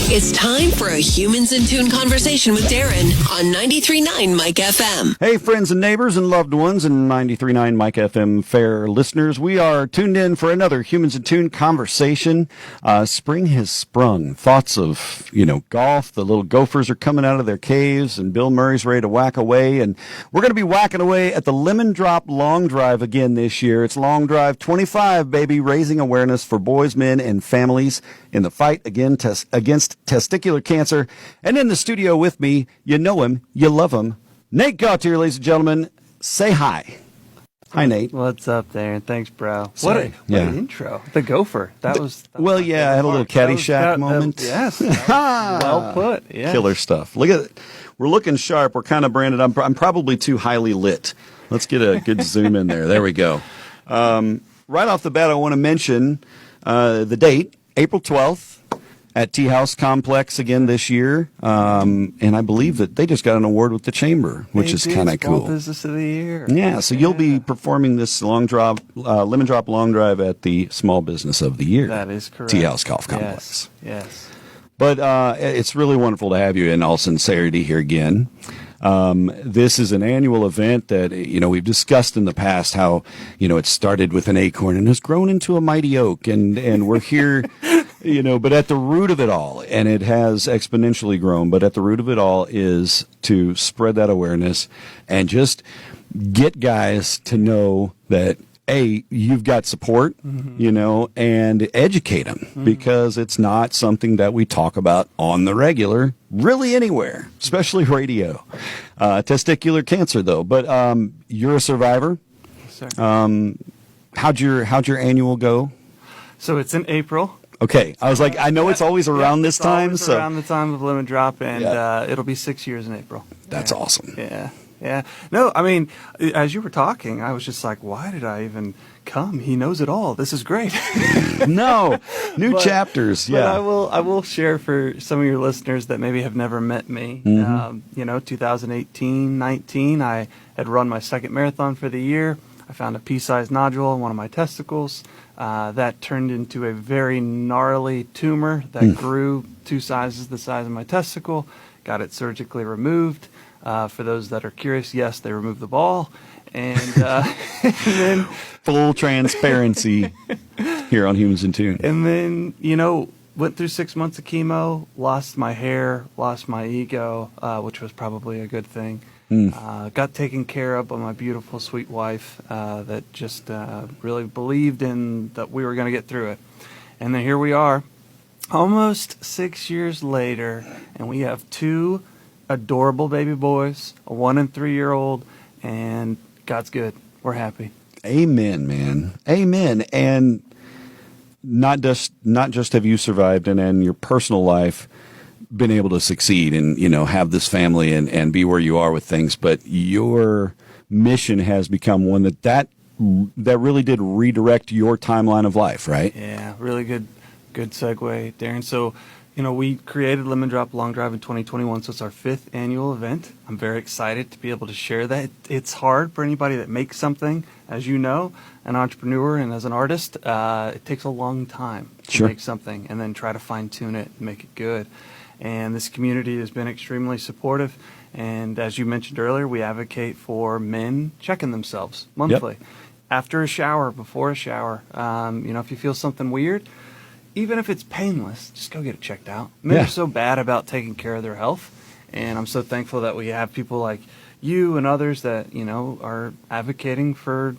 It's time for a Humans in Tune conversation with Darren on 93.9 Mike FM. Hey, friends and neighbors and loved ones and 93.9 Mike FM fair listeners. We are tuned in for another Humans in Tune conversation. Spring has sprung. Thoughts of, golf. The little gophers are coming out of their caves and Bill Murray's ready to whack away. And we're going to be whacking away at the LemonDrop Long Drive again this year. It's Long Drive 25, baby, raising awareness for boys, men, and families in the fight against testicular cancer. And in the studio with me, you know him, you love him, Nate Gautier, ladies and gentlemen. Say hi. Hi, Nate. What's up there? Thanks, bro. Sorry. What an intro. The gopher. That was I had a little Caddyshack moment. Yes. Well put. Yes. Killer stuff. Look at it. We're looking sharp. We're kind of branded. I'm probably too highly lit. Let's get a good zoom in there. There we go. Right off the bat, I want to mention the date, April 12th. At Tea House Complex again this year, and I believe that they just got an award with the Chamber, which is kind of cool. Business of the Year. Yeah, so you'll be performing this LemonDrop Long Drive at the Small Business of the Year. That is correct. Tea House Golf Complex. Yes. But it's really wonderful to have you in all sincerity here again. This is an annual event that, we've discussed in the past how, it started with an acorn and has grown into a mighty oak, and we're here. But at the root of it all, and it has exponentially grown, but at the root of it all is to spread that awareness and just get guys to know that, A, you've got support, and educate them because it's not something that we talk about on the regular, really anywhere, especially radio. Testicular cancer, though. But you're a survivor. Yes, sir. How'd your annual go? So it's in April. Okay, I was like, I know it's always around this time. Always so around the time of LemonDrop, and it'll be 6 years in April. That's awesome. Yeah. No, I mean, as you were talking, I was just like, why did I even come? He knows it all. This is great. No, new chapters. Yeah. But I will share for some of your listeners that maybe have never met me. 2018, 19, I had run my second marathon for the year. I found a pea-sized nodule in one of my testicles. That turned into a very gnarly tumor that grew 2 sizes the size of my testicle. Got it surgically removed. For those that are curious, yes, they removed the ball. And, and then full transparency here on Humans in Tune. And then, went through 6 months of chemo, lost my hair, lost my ego, which was probably a good thing. Got taken care of by my beautiful, sweet wife that just really believed in that we were going to get through it. And then here we are, almost 6 years later, and we have 2 adorable baby boys, a 1 and 3 year old, and God's good. We're happy. Amen, man. Amen. And not just have you survived and in your personal life been able to succeed and, have this family and be where you are with things, but your mission has become one that really did redirect your timeline of life, right? Yeah, really good segue, Darren. So, we created LemonDrop Long Drive in 2021, so it's our 5th annual event. I'm very excited to be able to share that. It's hard for anybody that makes something, as you know, an entrepreneur and as an artist. It takes a long time to make something and then try to fine-tune it and make it good. And this community has been extremely supportive. And as you mentioned earlier, we advocate for men checking themselves monthly. Yep. After a shower, before a shower. If you feel something weird, even if it's painless, just go get it checked out. Men are so bad about taking care of their health. And I'm so thankful that we have people like you and others that, are advocating for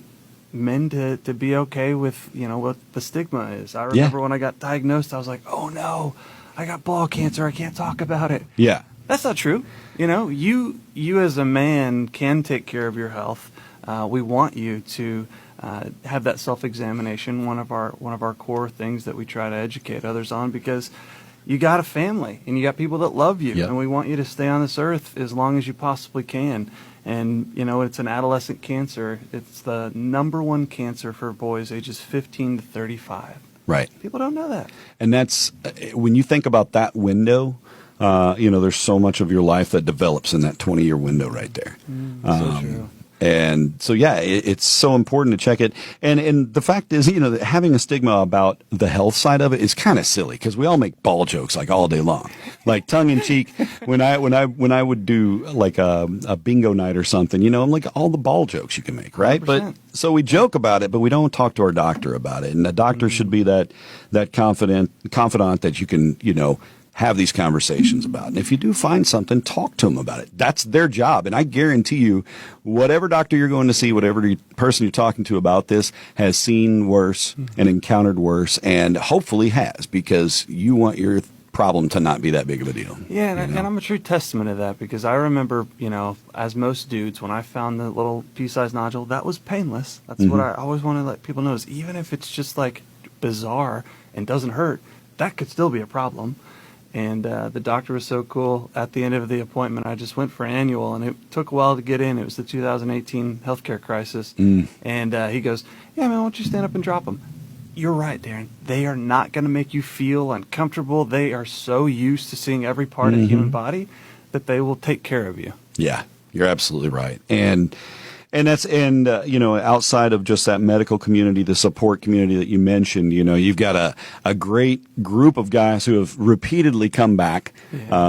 men to be okay with, what the stigma is. I remember when I got diagnosed, I was like, oh no, I got ball cancer. I can't talk about it. Yeah. That's not true. You as a man can take care of your health. We want you to have that self-examination. One of our core things that we try to educate others on, because you got a family and you got people that love you, and we want you to stay on this earth as long as you possibly can. And it's an adolescent cancer. It's the #1 cancer for boys ages 15 to 35. Right. People don't know that. And that's, when you think about that window, there's so much of your life that develops in that 20-year window right there. So true. And so, yeah, it's so important to check it. And the fact is, that having a stigma about the health side of it is kind of silly because we all make ball jokes like all day long, like tongue in cheek. When I would do like a bingo night or something, I'm like all the ball jokes you can make, right? 100%. But so we joke about it, but we don't talk to our doctor about it. And the doctor should be that confidant that you can, have these conversations about. And if you do find something, talk to them about it. That's their job. And I guarantee you, whatever doctor you're going to see, whatever person you're talking to about this has seen worse and encountered worse and hopefully has, because you want your problem to not be that big of a deal. Yeah, and I'm a true testament of that, because I remember, as most dudes, when I found the little pea-sized nodule, that was painless. That's what I always want to let people know, is even if it's just like bizarre and doesn't hurt, that could still be a problem. And the doctor was so cool. At the end of the appointment, I just went for an annual, and it took a while to get in. It was the 2018 healthcare crisis. And he goes, yeah, man, why don't you stand up and drop them? You're right, Darren. They are not going to make you feel uncomfortable. They are so used to seeing every part of the human body that they will take care of you. Yeah, you're absolutely right. And outside of just that medical community, the support community that you mentioned, you've got a great group of guys who have repeatedly come back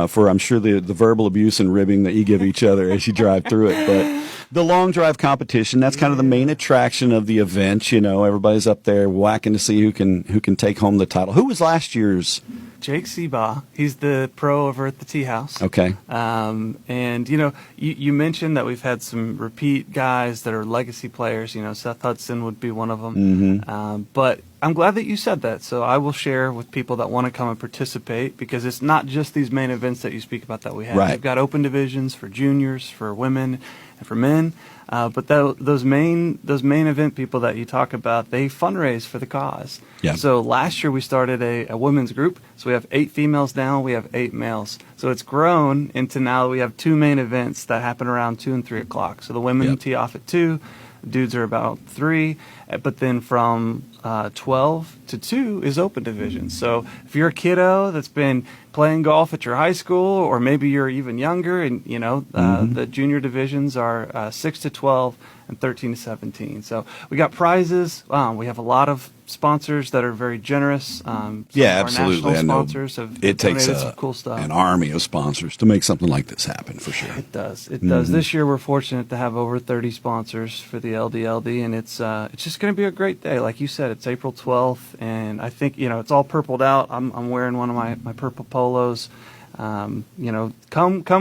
for, I'm sure, the verbal abuse and ribbing that you give each other as you drive through it. But the long drive competition, that's kind of the main attraction of the event. Everybody's up there whacking to see who can take home the title. Who was last year's? Jake Seabaugh. He's the pro over at the Tea House. Okay. And you mentioned that we've had some repeat guys that are legacy players. Seth Hudson would be one of them. But I'm glad that you said that. So I will share with people that want to come and participate, because it's not just these main events that you speak about that we have. Right. We've got open divisions for juniors, for women, and for men. But those main event people that you talk about, they fundraise for the cause. Yeah. So last year we started a women's group. So we have 8 females now. We have 8 males. So it's grown into now we have 2 main events that happen around 2 and 3 o'clock. So the women tee off at 2. Dudes are about 3. But then from 12 to 2 is open division. So if you're a kiddo that's been playing golf at your high school, or maybe you're even younger, and the junior divisions are 6 to 12 and 13 to 17. So we got prizes. We have a lot of sponsors that are very generous. Yeah, our absolutely. national sponsors have It takes donated some cool stuff. an army of sponsors to make something like this happen, for sure. It does. It does. This year we're fortunate to have over 30 sponsors for the LDLD, and it's just going to be a great day. Like you said, it's April 12th, and I think it's all purpled out. I'm wearing one of my purple polos. Come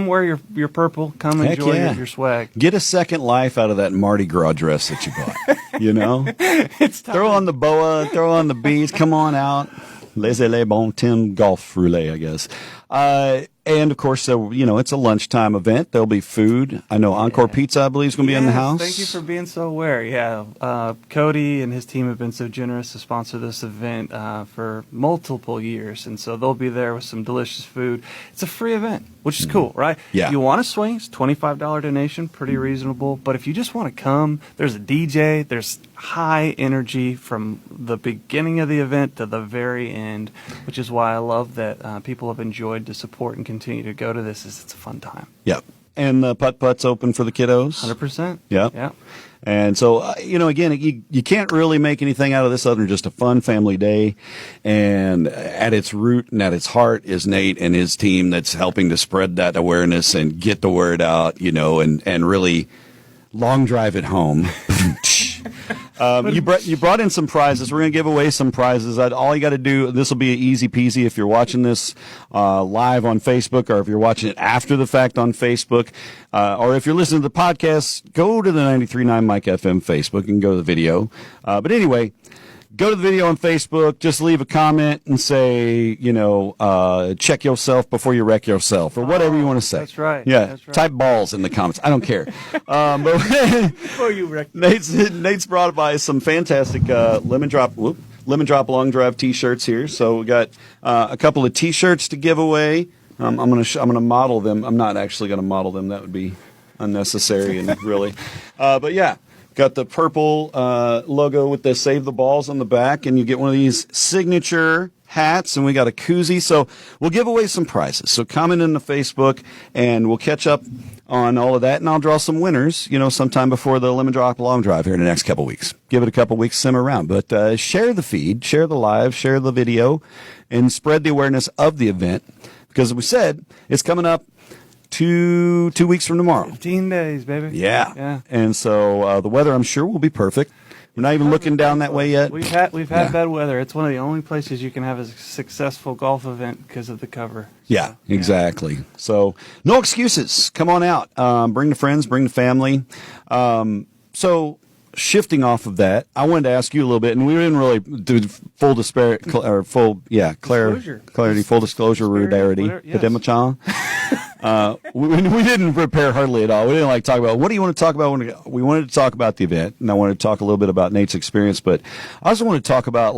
wear your purple. Come Heck enjoy yeah. your swag. Get a second life out of that Mardi Gras dress that you bought. It's time. Throw on the boa, throw on the beads. Come on out. Laissez-les bon temps golf roulette, I guess. And of course, it's a lunchtime event. There'll be food. I know Encore Pizza, I believe, is going to be in the house. Thank you for being so aware. Yeah, Cody and his team have been so generous to sponsor this event for multiple years, and so they'll be there with some delicious food. It's a free event, which is cool, right? Yeah. If you want to swing, it's $25 donation, pretty reasonable. But if you just want to come, there's a DJ. There's high energy from the beginning of the event to the very end, which is why I love that people have enjoyed to support and continue to go to this. It's a fun time. Yep. And the putt-putt's open for the kiddos? 100%. Yep. Yeah. And so, again, you can't really make anything out of this other than just a fun family day. And at its root and at its heart is Nate and his team that's helping to spread that awareness and get the word out, and really long drive it home. You brought in some prizes. We're going to give away some prizes. All you got to do, this will be easy peasy if you're watching this live on Facebook, or if you're watching it after the fact on Facebook, or if you're listening to the podcast, go to the 93.9 Mike FM Facebook and go to the video. But anyway, go to the video on Facebook, just leave a comment and say, check yourself before you wreck yourself, or whatever you want to say. That's right. Yeah. That's right. Type balls in the comments. I don't care. But Before you wreck. Nate's brought by some fantastic LemonDrop Long Drive T-shirts here. So we got a couple of T-shirts to give away. I'm gonna model them. I'm not actually gonna model them. That would be unnecessary and really. But yeah. Got the purple logo with the Save the Balls on the back, and you get one of these signature hats, and we got a koozie. So we'll give away some prizes. So comment in the Facebook, and we'll catch up on all of that, and I'll draw some winners, sometime before the LemonDrop Long Drive here in the next couple weeks. Give it a couple weeks, simmer around. But share the feed, share the live, share the video, and spread the awareness of the event, because as we said, it's coming up 2 weeks from tomorrow. 15 days, baby. Yeah. And so the weather, I'm sure, will be perfect. We're not even looking down that way yet. We've had bad weather. It's one of the only places you can have a successful golf event because of the cover. Yeah, exactly. So no excuses. Come on out. Bring the friends, bring the family. So shifting off of that, I wanted to ask you a little bit, and we didn't really do full disparity, or full clarity, full disclosure, rudarity, we didn't prepare hardly at all. We didn't talk about, what do you want to talk about? We wanted to talk about the event, and I wanted to talk a little bit about Nate's experience, but I also want to talk about,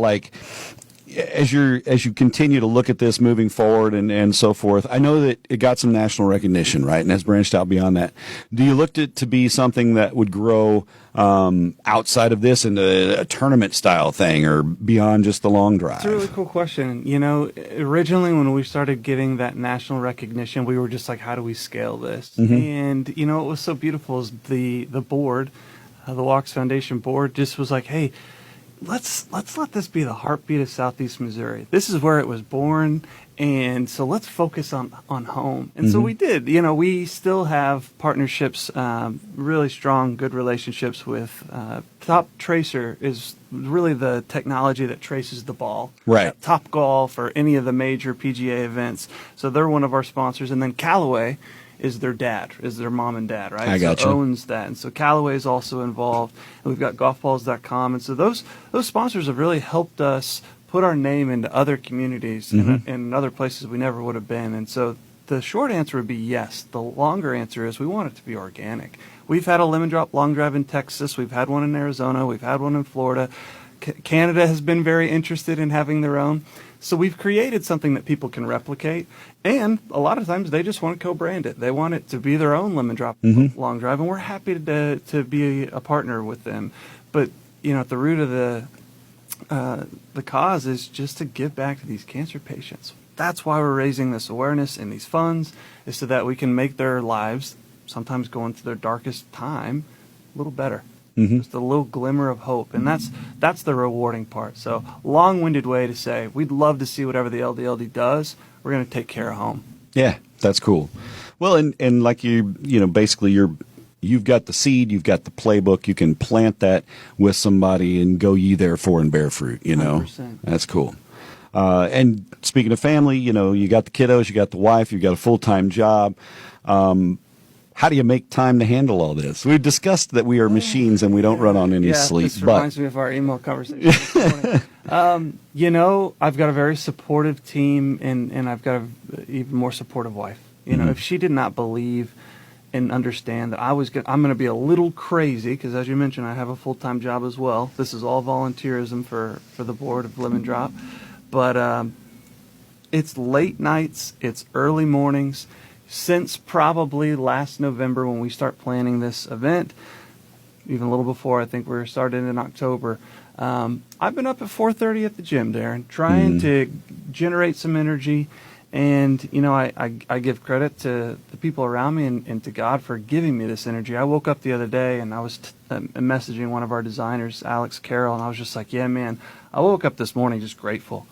as you continue to look at this moving forward and so forth. I know that it got some national recognition, right, and has branched out beyond that. Do you look at it to be something that would grow outside of this into a tournament style thing, or beyond just the long drive? It's a really cool question. Originally when we started getting that national recognition, we were just like, how do we scale this? Mm-hmm. And what was so beautiful is the board, the Walks Foundation board, just was like, hey, let's let this be the heartbeat of Southeast Missouri. This is where it was born, and so let's focus on home. And so we did. We still have partnerships, really strong, good relationships with Top Tracer is really the technology that traces the ball. Right. Top Golf or any of the major PGA events. So they're one of our sponsors. And then Callaway is their mom and dad, right? I got you. Owns that. And so Callaway is also involved. And we've got golfballs.com. And so those sponsors have really helped us put our name into other communities and other places we never would have been. And so the short answer would be yes. The longer answer is we want it to be organic. We've had a LemonDrop long drive in Texas. We've had one in Arizona. We've had one in Florida. Canada has been very interested in having their own. So we've created something that people can replicate, and a lot of times they just want to co-brand it. They want it to be their own LemonDrop long drive, and we're happy to be a partner with them. But at the root of the cause is just to give back to these cancer patients. That's why we're raising this awareness and these funds, is so that we can make their lives, sometimes going through their darkest time, a little better. Just a little glimmer of hope, and that's the rewarding part. So long-winded way to say we'd love to see whatever the LDLD does. We're going to take care of home. Yeah, that's cool. Well, and like basically you've got the seed, you've got the playbook. You can plant that with somebody and go ye therefore and bear fruit. 100%. That's cool. And speaking of family, you got the kiddos, you got the wife, you got a full-time job. How do you make time to handle all this? We've discussed that we are machines and we don't run on any sleep. This reminds me of our email conversation this morning. I've got a very supportive team, and I've got an even more supportive wife. If she did not believe and understand that I'm going to be a little crazy, because as you mentioned, I have a full-time job as well. This is all volunteerism for the board of LemonDrop. But it's late nights, it's early mornings. Since probably last November when we start planning this event, even a little before, I think we're starting in October, I've been up at 4:30 at the gym, Darren, trying to generate some energy. And, I give credit to the people around me and to God for giving me this energy. I woke up the other day and I was messaging one of our designers, Alex Carroll, and I was just like, yeah, man, I woke up this morning just grateful.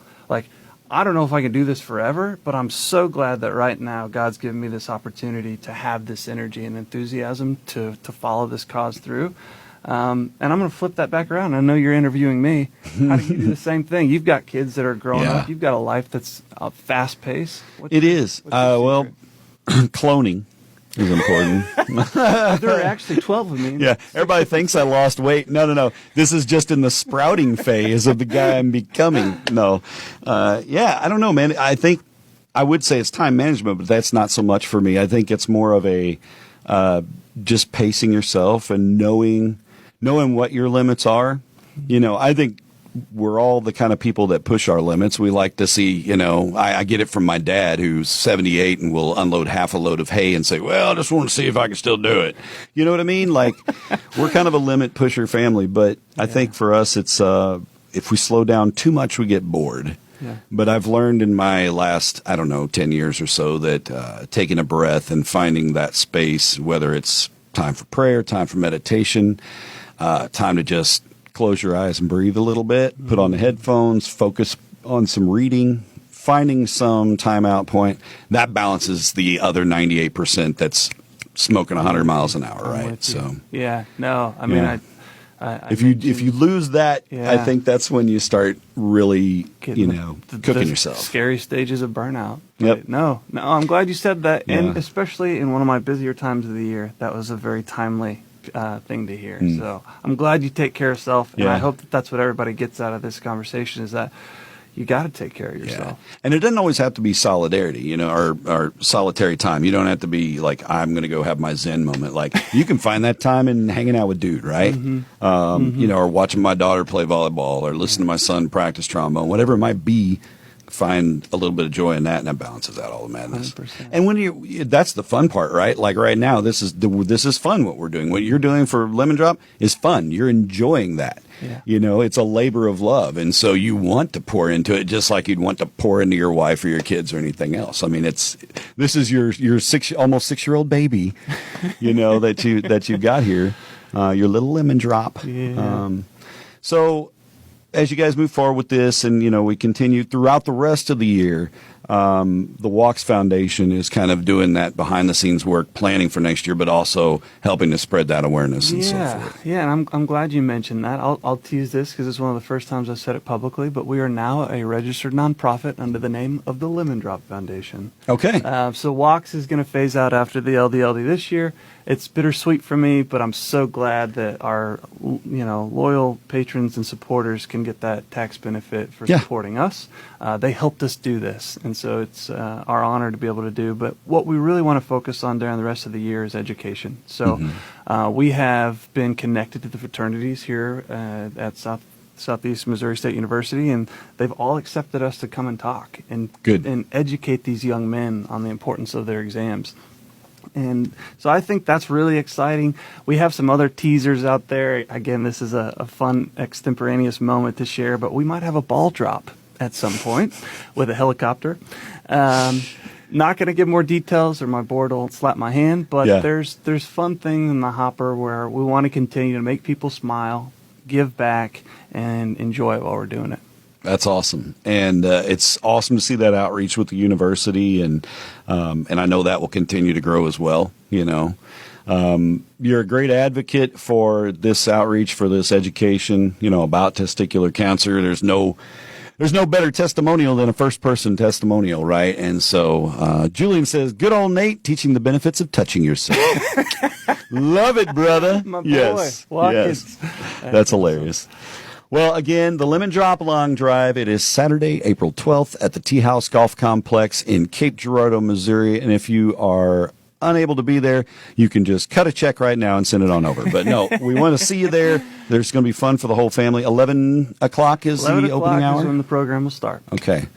I don't know if I can do this forever, but I'm so glad that right now God's given me this opportunity to have this energy and enthusiasm to follow this cause through. And I'm going to flip that back around. I know you're interviewing me. How do you do the same thing? You've got kids that are growing up. You've got a life that's fast-paced. It is. Well, cloning is important. There are actually 12 of me. Yeah, everybody thinks I lost weight. No. This is just in the sprouting phase of the guy I'm becoming. No. I don't know, man. I think I would say it's time management, but that's not so much for me. I think it's more of a just pacing yourself and knowing what your limits are. I think we're all the kind of people that push our limits. We like to see, I get it from my dad, who's 78 and will unload half a load of hay and say, well, I just want to see if I can still do it. You know what I mean? We're kind of a limit pusher family, but I think for us, it's, if we slow down too much, we get bored. Yeah. But I've learned in my last, 10 years or so that taking a breath and finding that space, whether it's time for prayer, time for meditation, time to just close your eyes and breathe a little bit, put on the headphones, focus on some reading, finding some timeout point, that balances the other 98% that's smoking 100 miles an hour, right? So yeah, no, I mean, Yeah. I if you lose that, Yeah. I think that's when you start really, Getting cooking the yourself. Scary stages of burnout. Yep. But no, I'm glad you said that, and Yeah. especially in one of my busier times of the year, that was a very timely thing to hear. Mm. So I'm glad you take care of self, and Yeah. I hope that that's what everybody gets out of this conversation, is that you got to take care of yourself. And it doesn't always have to be solidarity, or solitary time. You don't have to be like, I'm going to go have my Zen moment. Like, you can find that time in hanging out with dude, right? Or watching my daughter play volleyball, or listen to my son practice trombone, whatever it might be. Find a little bit of joy in that, and that balances out all the madness. 100%. And that's the fun part, right? Like right now, this is fun. What we're doing, what you're doing for LemonDrop is fun. You're enjoying that. Yeah. It's a labor of love, and so you want to pour into it, just like you'd want to pour into your wife or your kids or anything else. I mean, this is your almost 6-year-old baby, that you got here, your little LemonDrop. Yeah. So, as you guys move forward with this, and we continue throughout the rest of the year, the Walks Foundation is kind of doing that behind the scenes work, planning for next year, but also helping to spread that awareness and so forth. Yeah, and I'm glad you mentioned that. I'll tease this because it's one of the first times I've said it publicly, but we are now a registered nonprofit under the name of the LemonDrop Foundation. Okay. So Walks is going to phase out after the LDLD this year. It's bittersweet for me, but I'm so glad that our loyal patrons and supporters can get that tax benefit for Yeah. supporting us. They helped us do this, and so it's our honor to be able to do. But what we really want to focus on during the rest of the year is education. So we have been connected to the fraternities here at Southeast Missouri State University, and they've all accepted us to come and talk and educate these young men on the importance of their exams. And so I think that's really exciting. We have some other teasers out there. Again, this is a fun extemporaneous moment to share, but we might have a ball drop at some point with a helicopter. Not going to give more details or my board will slap my hand, but there's fun things in the hopper where we want to continue to make people smile, give back, and enjoy it while we're doing it. That's awesome, and it's awesome to see that outreach with the university, and I know that will continue to grow as well. You're a great advocate for this outreach, for this education, about testicular cancer. There's no better testimonial than a first-person testimonial, right? And so Julian says, "Good old Nate teaching the benefits of touching yourself." Love it, brother. My boy. Yes, Watkins. That's hilarious. Well, again, the LemonDrop Long Drive, it is Saturday, April 12th at the Tea House Golf Complex in Cape Girardeau, Missouri. And if you are unable to be there, you can just cut a check right now and send it on over. But no, we want to see you there. There's going to be fun for the whole family. 11 o'clock is the opening hour? Is when the program will start. Okay.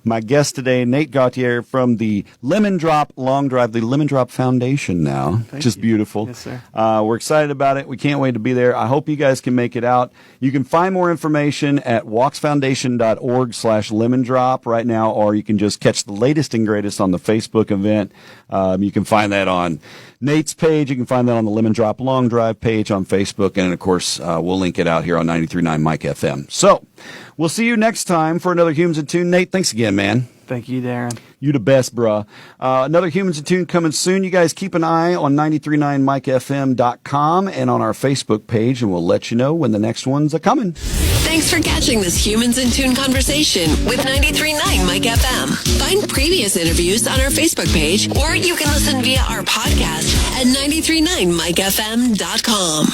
My guest today, Nate Gautier from the LemonDrop Long Drive, the LemonDrop Foundation now. Thank Just you. beautiful. Yes, sir. We're excited about it. We can't wait to be there. I hope you guys can make it out. You can find more information at walksfoundation.org/lemondrop right now, or you can just catch the latest and greatest on the Facebook event. You can find that on Nate's page. You can find that on the LemonDrop Long Drive page on Facebook. And, of course, we'll link it out here on 93.9 Mike FM. So we'll see you next time for another Humans in Tune. Nate, thanks again, man. Thank you, Darren. You the best, bruh. Another Humans in Tune coming soon. You guys keep an eye on 939mikefm.com and on our Facebook page, and we'll let you know when the next ones are coming. Thanks for catching this Humans in Tune conversation with 93.9 Mike FM. Find previous interviews on our Facebook page, or you can listen via our podcast at 939mikefm.com.